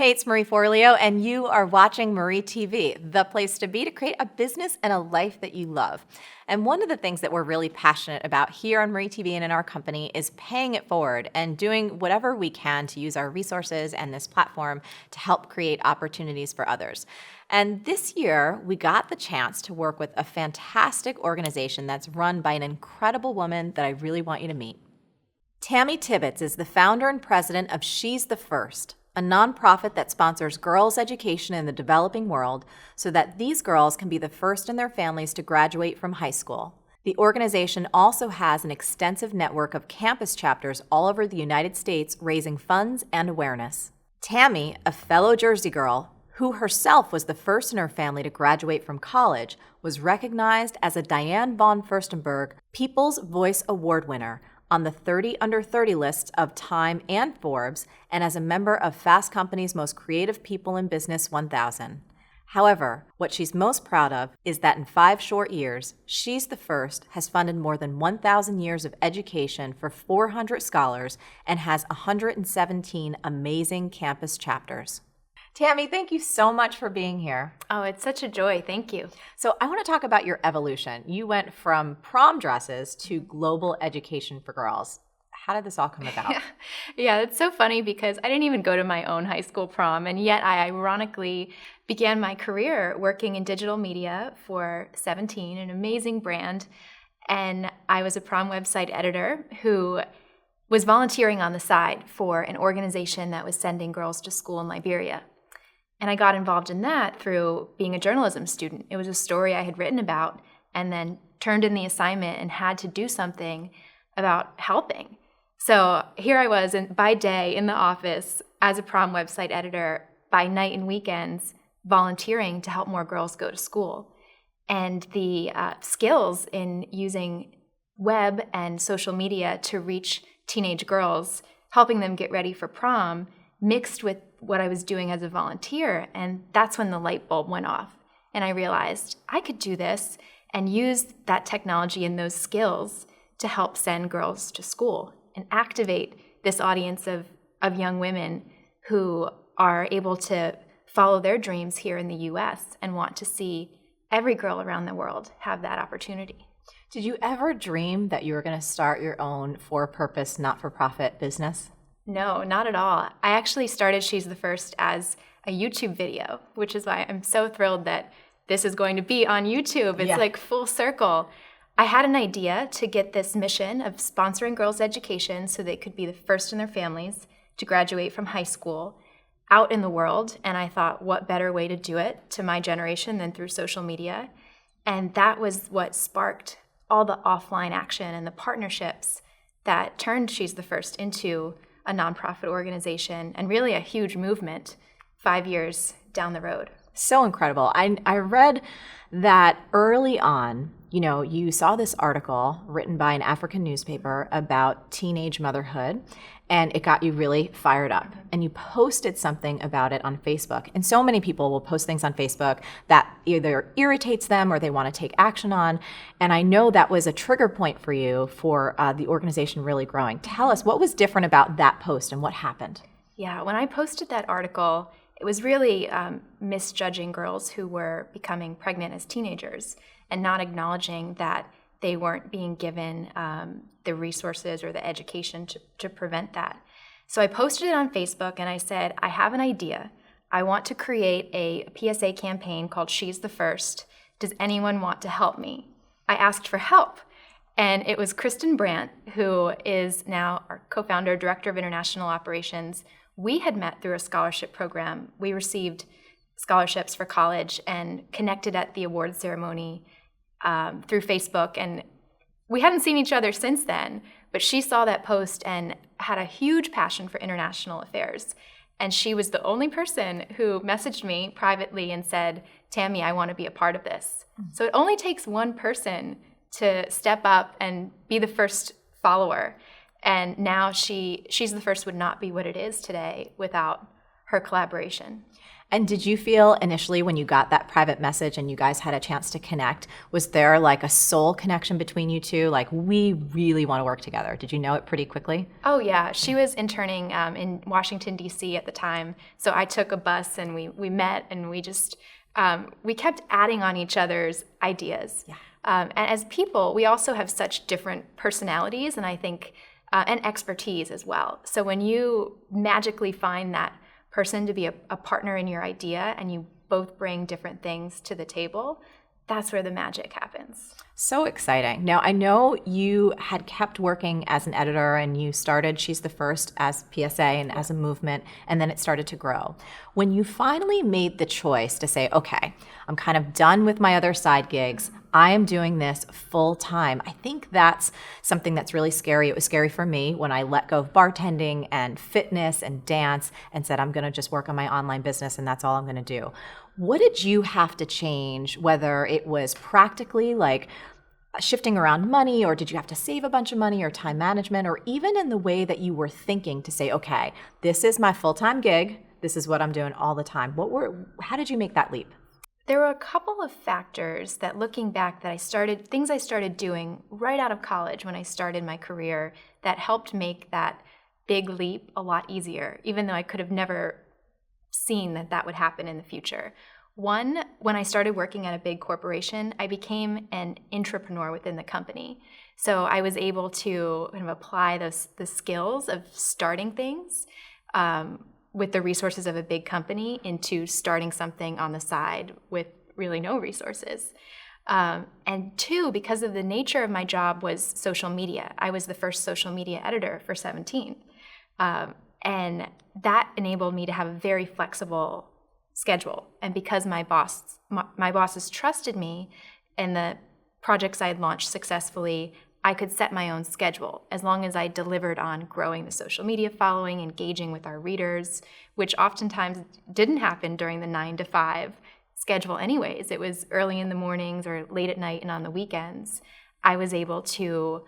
Hey, it's Marie Forleo, and you are watching Marie TV, the place to be to create a business and a life that you love. And one of the things that we're really passionate about here on Marie TV and in our company is paying it forward and doing whatever we can to use our resources and this platform to help create opportunities for others. And this year, we got the chance to work with a fantastic organization that's run by an incredible woman that I really want you to meet. Tammy Tibbetts is the founder and president of She's the First, a nonprofit that sponsors girls' education in the developing world so that these girls can be the first in their families to graduate from high school. The organization also has an extensive network of campus chapters all over the United States raising funds and awareness. Tammy, a fellow Jersey girl, who herself was the first in her family to graduate from college, was recognized as a Diane von Furstenberg People's Voice Award winner on the 30 Under 30 lists of Time and Forbes, and as a member of Fast Company's Most Creative People in Business 1000. However, what she's most proud of is that in 5 short years, She's the First has funded more than 1,000 years of education for 400 scholars and has 117 amazing campus chapters. Tammy, thank you so much for being here. Oh, it's such a joy. Thank you. So I want to talk about your evolution. You went from prom dresses to global education for girls. How did this all come about? Yeah, it's so funny because I didn't even go to my own high school prom, and yet I ironically began my career working in digital media for 17, an amazing brand, and I was a prom website editor who was volunteering on the side for an organization that was sending girls to school in Liberia. And I got involved in that through being a journalism student. It was a story I had written about and then turned in the assignment and had to do something about helping. So here I was by day in the office as a prom website editor, by night and weekends volunteering to help more girls go to school. And the skills in using web and social media to reach teenage girls, helping them get ready for prom, mixed with what I was doing as a volunteer, and that's when the light bulb went off. And I realized I could do this and use that technology and those skills to help send girls to school and activate this audience of young women who are able to follow their dreams here in the US and want to see every girl around the world have that opportunity. Did you ever dream that you were going to start your own for-purpose, not-for-profit business? No, not at all. I actually started She's the First as a YouTube video, which is why I'm so thrilled that this is going to be on YouTube. It's like full circle. I had an idea to get this mission of sponsoring girls' education so they could be the first in their families to graduate from high school out in the world. And I thought, what better way to do it to my generation than through social media? And that was what sparked all the offline action and the partnerships that turned She's the First into a nonprofit organization and really a huge movement 5 years down the road. So incredible. I read that early on, you saw this article written by an African newspaper about teenage motherhood, and it got you really fired up. And you posted something about it on Facebook. And so many people will post things on Facebook that either irritates them or they want to take action on. And I know that was a trigger point for you for the organization really growing. Tell us, what was different about that post and what happened? Yeah, when I posted that article, it was really misjudging girls who were becoming pregnant as teenagers and not acknowledging that they weren't being given the resources or the education to prevent that. So I posted it on Facebook and I said, I have an idea. I want to create a PSA campaign called She's the First. Does anyone want to help me? I asked for help. And it was Kristen Brandt, who is now our co-founder, director of international operations. We had met through a scholarship program. We received scholarships for college and connected at the awards ceremony through Facebook. And we hadn't seen each other since then, but she saw that post and had a huge passion for international affairs. And she was the only person who messaged me privately and said, Tammy, I want to be a part of this. Mm-hmm. So it only takes one person to step up and be the first follower. And now She's the First would not be what it is today without her collaboration. And did you feel initially when you got that private message and you guys had a chance to connect, was there like a soul connection between you two? Like, we really want to work together. Did you know it pretty quickly? Oh, yeah. She was interning in Washington, D.C. at the time. So I took a bus and we met and we just, we kept adding on each other's ideas. Yeah. And as people, we also have such different personalities and I think, and expertise as well. So when you magically find that person to be a partner in your idea and you both bring different things to the table, that's where the magic happens. So exciting. Now, I know you had kept working as an editor and you started She's the First as PSA and as a movement, and then it started to grow. When you finally made the choice to say, okay, I'm kind of done with my other side gigs, I am doing this full time, I think that's something that's really scary. It was scary for me when I let go of bartending and fitness and dance and said, I'm going to just work on my online business and that's all I'm going to do. What did you have to change, whether it was practically like shifting around money, or did you have to save a bunch of money, or time management, or even in the way that you were thinking to say, okay, this is my full-time gig, this is what I'm doing all the time? How did you make that leap? There were a couple of factors that, looking back, things I started doing right out of college when I started my career that helped make that big leap a lot easier, even though I could have never seen that would happen in the future. One, when I started working at a big corporation, I became an intrapreneur within the company. So I was able to kind of apply the skills of starting things with the resources of a big company into starting something on the side with really no resources. And two, because of the nature of my job was social media. I was the first social media editor for 17. And that enabled me to have a very flexible schedule. And because my bosses trusted me and the projects I had launched successfully, I could set my own schedule as long as I delivered on growing the social media following, engaging with our readers, which oftentimes didn't happen during the 9 to 5 schedule anyways. It was early in the mornings or late at night and on the weekends. I was able to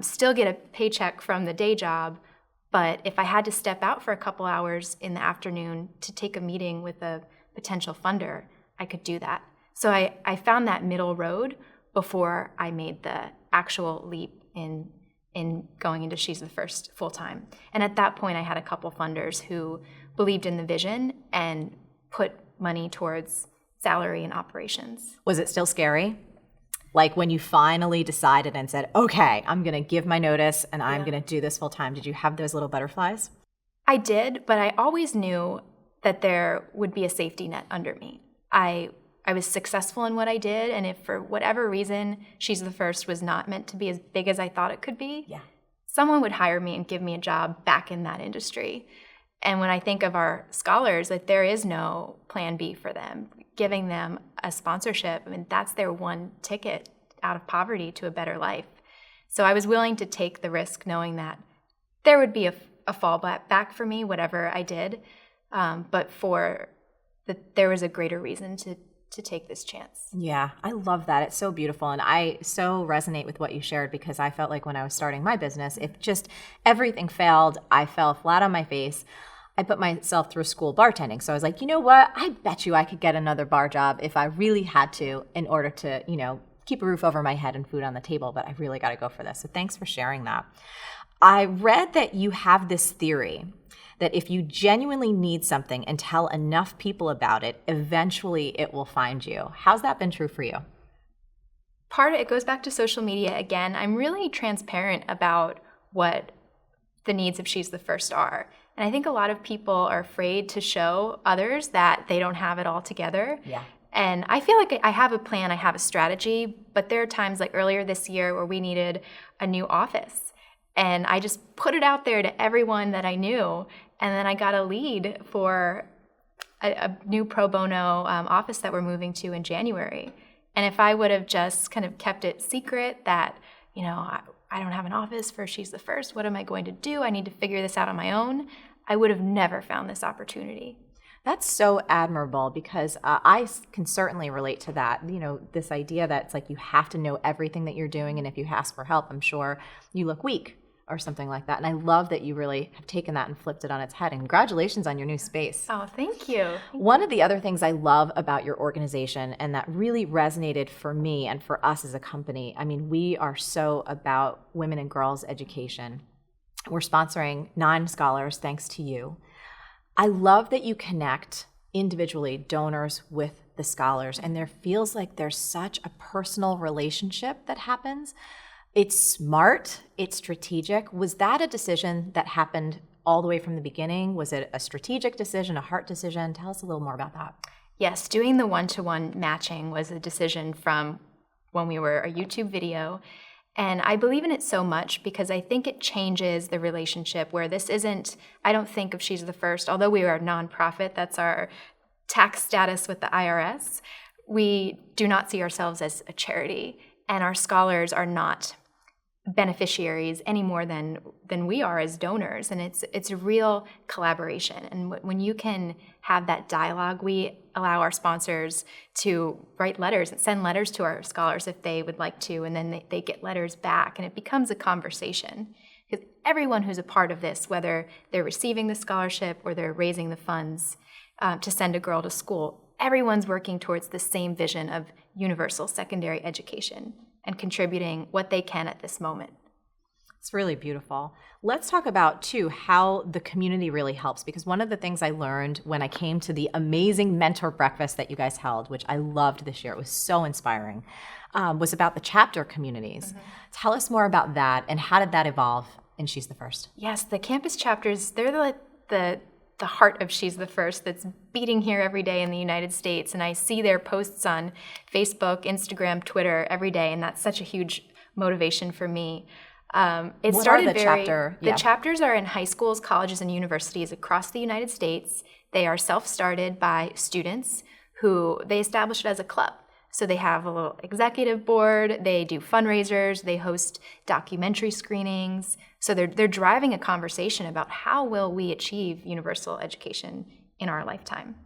still get a paycheck from the day job, but if I had to step out for a couple hours in the afternoon to take a meeting with a potential funder, I could do that. So I found that middle road before I made the actual leap in going into She's the First full time. And at that point, I had a couple funders who believed in the vision and put money towards salary and operations. Was it still scary? Like when you finally decided and said, okay, I'm going to give my notice and I'm going to do this full time. Did you have those little butterflies? I did, but I always knew that there would be a safety net under me. I was successful in what I did, and if for whatever reason She's the First was not meant to be as big as I thought it could be, someone would hire me and give me a job back in that industry. And when I think of our scholars, that there is no plan B for them. Giving them a sponsorship, I mean, that's their one ticket out of poverty to a better life. So I was willing to take the risk knowing that there would be a fallback for me, whatever I did, but there was a greater reason to take this chance. Yeah, I love that. It's so beautiful. And I so resonate with what you shared because I felt like when I was starting my business, if just everything failed, I fell flat on my face. I put myself through school bartending. So I was like, you know what? I bet you I could get another bar job if I really had to in order to, keep a roof over my head and food on the table, but I really got to go for this. So thanks for sharing that. I read that you have this theory that if you genuinely need something and tell enough people about it, eventually it will find you. How's that been true for you? Part of it goes back to social media again. I'm really transparent about what the needs of She's the First are. And I think a lot of people are afraid to show others that they don't have it all together. Yeah. And I feel like I have a plan, I have a strategy, but there are times like earlier this year where we needed a new office. And I just put it out there to everyone that I knew. And then I got a lead for a new pro bono office that we're moving to in January. And if I would have just kind of kept it secret that, I don't have an office for She's the First, what am I going to do? I need to figure this out on my own. I would have never found this opportunity. That's so admirable because I can certainly relate to that. This idea that it's like you have to know everything that you're doing, and if you ask for help, I'm sure you look weak. or something like that. And I love that you really have taken that and flipped it on its head. And congratulations on your new space. Oh, thank you. One of the other things I love about your organization, and that really resonated for me and for us as a company, I mean, we are so about women and girls education. We're sponsoring 9 scholars thanks to you. I love that you connect individually donors with the scholars, and there feels like there's such a personal relationship that happens. It's smart, it's strategic. Was that a decision that happened all the way from the beginning? Was it a strategic decision, a heart decision? Tell us a little more about that. Yes, doing the one-to-one matching was a decision from when we were a YouTube video. And I believe in it so much because I think it changes the relationship where this isn't, I don't think of She's the First, although we are a nonprofit, that's our tax status with the IRS. We do not see ourselves as a charity, and our scholars are not beneficiaries any more than we are as donors, and it's a real collaboration. And when you can have that dialogue, we allow our sponsors to write letters and send letters to our scholars if they would like to, and then they get letters back, and it becomes a conversation. Because everyone who's a part of this, whether they're receiving the scholarship or they're raising the funds to send a girl to school, everyone's working towards the same vision of universal secondary education and contributing what they can at this moment. It's really beautiful. Let's talk about, too, how the community really helps, because one of the things I learned when I came to the amazing mentor breakfast that you guys held, which I loved this year, it was so inspiring, was about the chapter communities. Mm-hmm. Tell us more about that, and how did that evolve in She's the First? Yes, the campus chapters, they're the heart of She's the First that's beating here every day in the United States. And I see their posts on Facebook, Instagram, Twitter every day, and that's such a huge motivation for me. It what started are the chapter? The chapters are in high schools, colleges, and universities across the United States. They are self-started by students who they establish it as a club. So they have a little executive board, they do fundraisers, they host documentary screenings. So they're driving a conversation about how will we achieve universal education in our lifetime.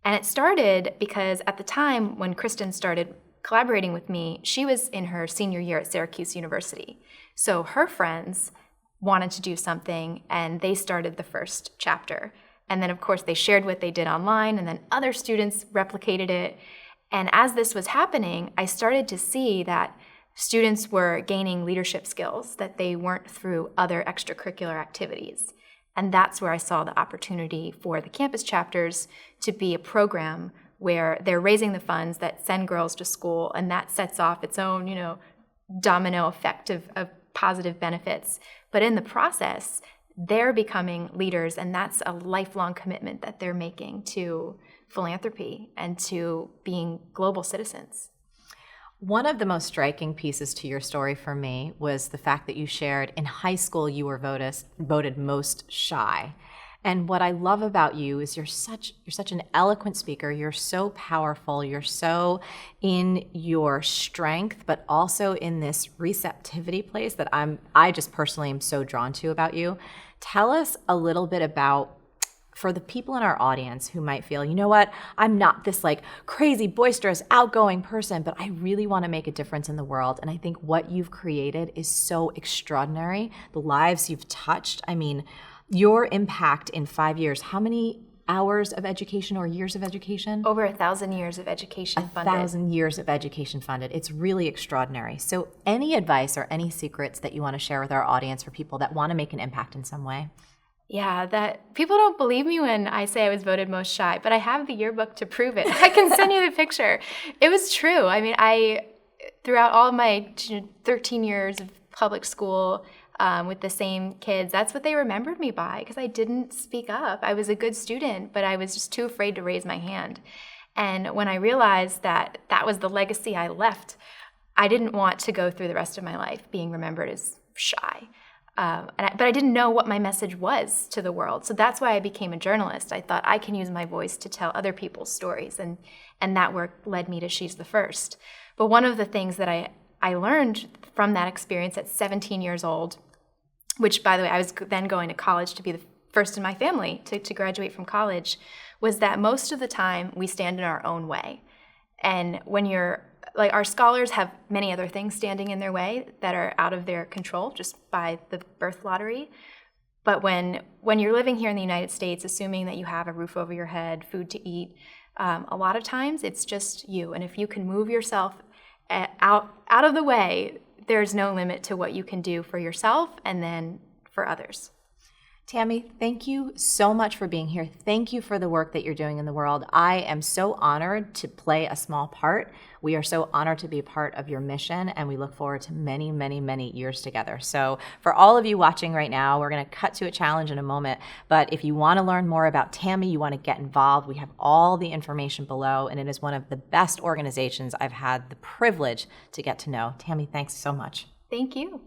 And it started because at the time when Kristen started collaborating with me, she was in her senior year at Syracuse University. So her friends wanted to do something, and they started the first chapter. And then, of course, they shared what they did online, and then other students replicated it. And as this was happening, I started to see that students were gaining leadership skills that they weren't through other extracurricular activities. And that's where I saw the opportunity for the campus chapters to be a program where they're raising the funds that send girls to school, and that sets off its own, domino effect of positive benefits. But in the process, they're becoming leaders, and that's a lifelong commitment that they're making to philanthropy and to being global citizens. One of the most striking pieces to your story for me was the fact that you shared in high school you were voted most shy. And what I love about you is you're such an eloquent speaker. You're so powerful. You're so in your strength, but also in this receptivity place that I just personally am so drawn to about you. Tell us a little bit about, for the people in our audience who might feel, you know what, I'm not this like crazy, boisterous, outgoing person, but I really want to make a difference in the world. And I think what you've created is so extraordinary. The lives you've touched, I mean, your impact in 5 years, how many hours of education or years of education? Over 1,000 years of education funded. 1,000 years of education funded. It's really extraordinary. So any advice or any secrets that you want to share with our audience for people that want to make an impact in some way? Yeah, that people don't believe me when I say I was voted most shy, but I have the yearbook to prove it. I can send you the picture. It was true. I mean, throughout all of my 13 years of public school with the same kids, that's what they remembered me by, because I didn't speak up. I was a good student, but I was just too afraid to raise my hand. And when I realized that that was the legacy I left, I didn't want to go through the rest of my life being remembered as shy. But I didn't know what my message was to the world. So that's why I became a journalist. I thought I can use my voice to tell other people's stories. And that work led me to She's the First. But one of the things that I learned from that experience at 17 years old, which, by the way, I was then going to college to be the first in my family to graduate from college, was that most of the time we stand in our own way. And when you're like our scholars have many other things standing in their way that are out of their control just by the birth lottery. But when you're living here in the United States, assuming that you have a roof over your head, food to eat, a lot of times it's just you. And if you can move yourself out of the way, there's no limit to what you can do for yourself and then for others. Tammy, thank you so much for being here. Thank you for the work that you're doing in the world. I am so honored to play a small part. We are so honored to be a part of your mission, and we look forward to many, many, many years together. So for all of you watching right now, we're going to cut to a challenge in a moment. But if you want to learn more about Tammy, you want to get involved, we have all the information below, and it is one of the best organizations I've had the privilege to get to know. Tammy, thanks so much. Thank you.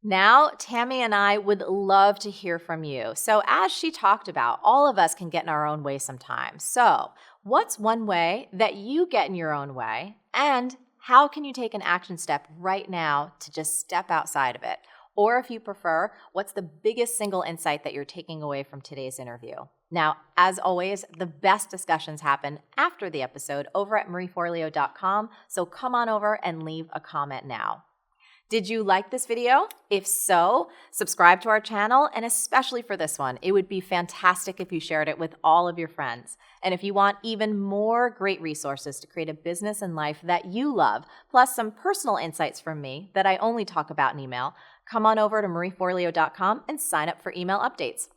Now, Tammy and I would love to hear from you. So as she talked about, all of us can get in our own way sometimes. So what's one way that you get in your own way? And how can you take an action step right now to just step outside of it? Or if you prefer, what's the biggest single insight that you're taking away from today's interview? Now, as always, the best discussions happen after the episode over at marieforleo.com. So come on over and leave a comment now. Did you like this video? If so, subscribe to our channel, and especially for this one, it would be fantastic if you shared it with all of your friends. And if you want even more great resources to create a business and life that you love, plus some personal insights from me that I only talk about in email, come on over to marieforleo.com and sign up for email updates.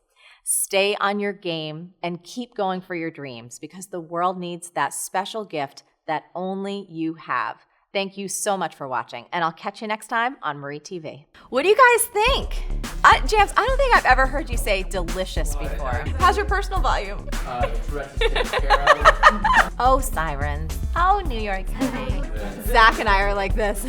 Stay on your game and keep going for your dreams, because the world needs that special gift that only you have. Thank you so much for watching, and I'll catch you next time on Marie TV. What do you guys think? Jams, I don't think I've ever heard you say delicious before. How's your personal volume? Oh, sirens. Oh, New York City. Zach and I are like this.